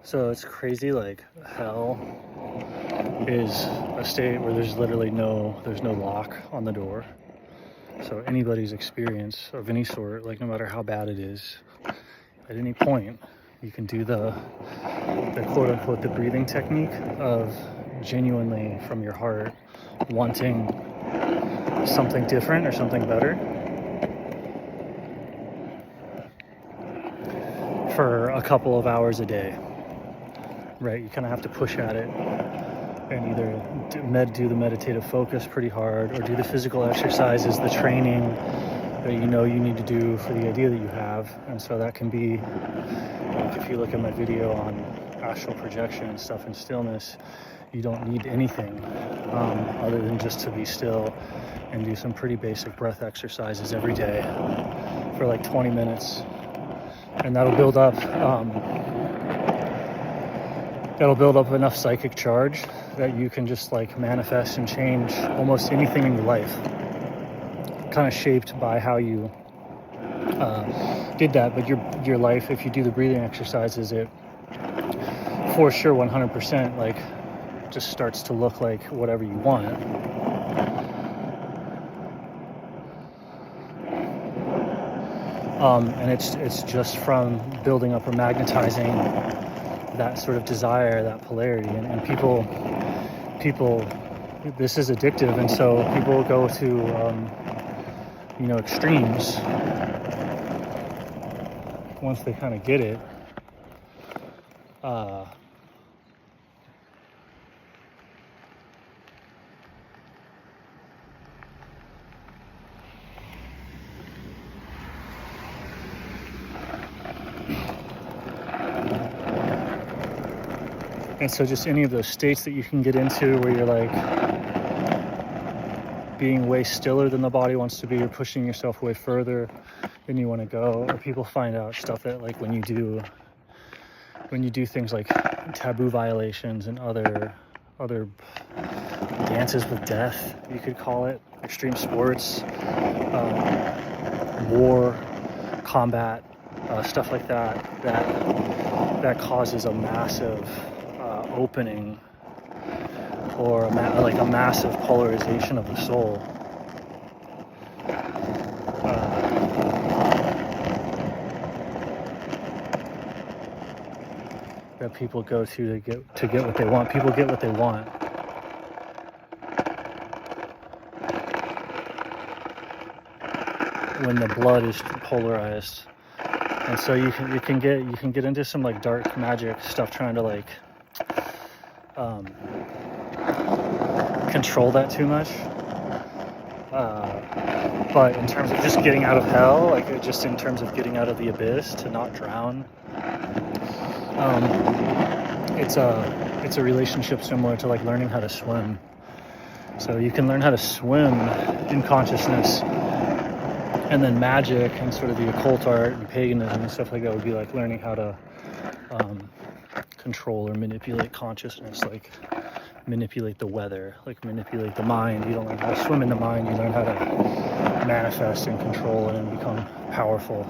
So it's crazy, like hell is a state where there's literally there's no lock on the door. So anybody's experience of any sort, like no matter how bad it is, at any point, you can do the quote unquote the breathing technique of genuinely from your heart wanting something different or something better for a couple of hours a day, right? You kind of have to push at it and either do the meditative focus pretty hard or do the physical exercises, the training that you know you need to do for the idea that you have. And so that can be, like if you look at my video on astral projection and stuff in stillness, you don't need anything other than just to be still and do some pretty basic breath exercises every day for like 20 minutes. And that'll build up enough psychic charge that you can just like manifest and change almost anything in your life, kind of shaped by how you did that. But your life, if you do the breathing exercises, it for sure 100% like just starts to look like whatever you want. And it's just from building up or magnetizing that sort of desire, that polarity, and people, this is addictive, and so people go to extremes once they kind of get it. And so just any of those states that you can get into where you're like being way stiller than the body wants to be, you're pushing yourself way further than you want to go, or people find out stuff that like when you do things like taboo violations and other dances with death, you could call it, extreme sports, war, combat, stuff like that causes a massive opening or a massive polarization of the soul. That people go to get what they want. People get what they want. When the blood is polarized. And so you can get into some like dark magic stuff trying to like control that too much. But in terms of just getting out of hell, like just in terms of getting out of the abyss to not drown, it's a relationship similar to like learning how to swim. So you can learn how to swim in consciousness, and then magic and sort of the occult art and paganism and stuff like that would be like learning how to control or manipulate consciousness, like manipulate the weather, like manipulate the mind. You don't learn how to swim in the mind, you learn how to manifest and control it and become powerful.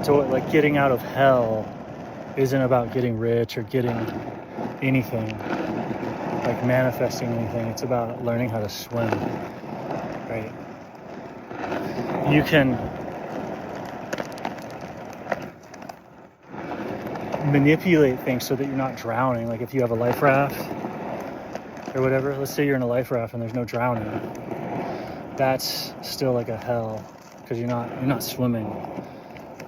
But like getting out of hell isn't about getting rich or getting anything, like manifesting anything. It's about learning how to swim, right? You can manipulate things so that you're not drowning. Like if you have a life raft or whatever, let's say you're in a life raft and there's no drowning, that's still like a hell because you're not swimming.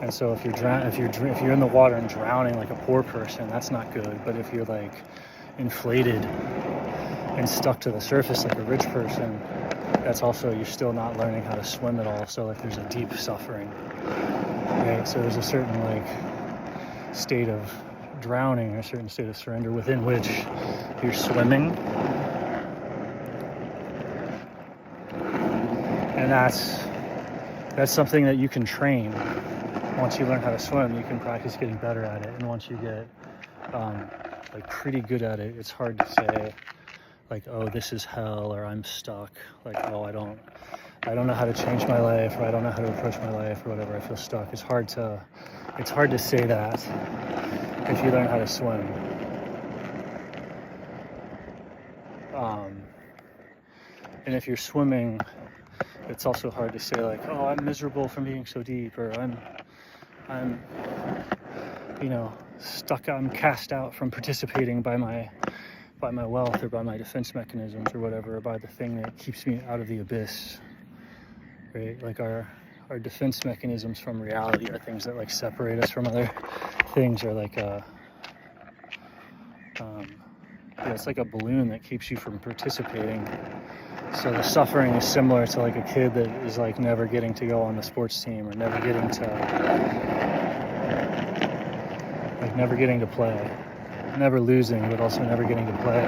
And so if you're in the water and drowning like a poor person, that's not good. But if you're like inflated and stuck to the surface like a rich person, that's also, you're still not learning how to swim at all. So like there's a deep suffering, right? So there's a certain like state of drowning or a certain state of surrender within which you're swimming. And that's something that you can train. Once you learn how to swim, you can practice getting better at it. And once you get like pretty good at it. It's hard to say like, oh, this is hell, or I'm stuck. Like, oh, I don't know how to change my life, or I don't know how to approach my life, or whatever. I feel stuck. It's hard to say that if you learn how to swim. And if you're swimming, it's also hard to say like, oh, I'm miserable from being so deep, or I'm stuck. I'm cast out from participating by my wealth, or by my defense mechanisms, or whatever, or by the thing that keeps me out of the abyss. Right? Like our defense mechanisms from reality are things that like separate us from other things, or like it's like a balloon that keeps you from participating. So the suffering is similar to like a kid that is like never getting to go on the sports team, or never getting to play, never losing, but also never getting to play.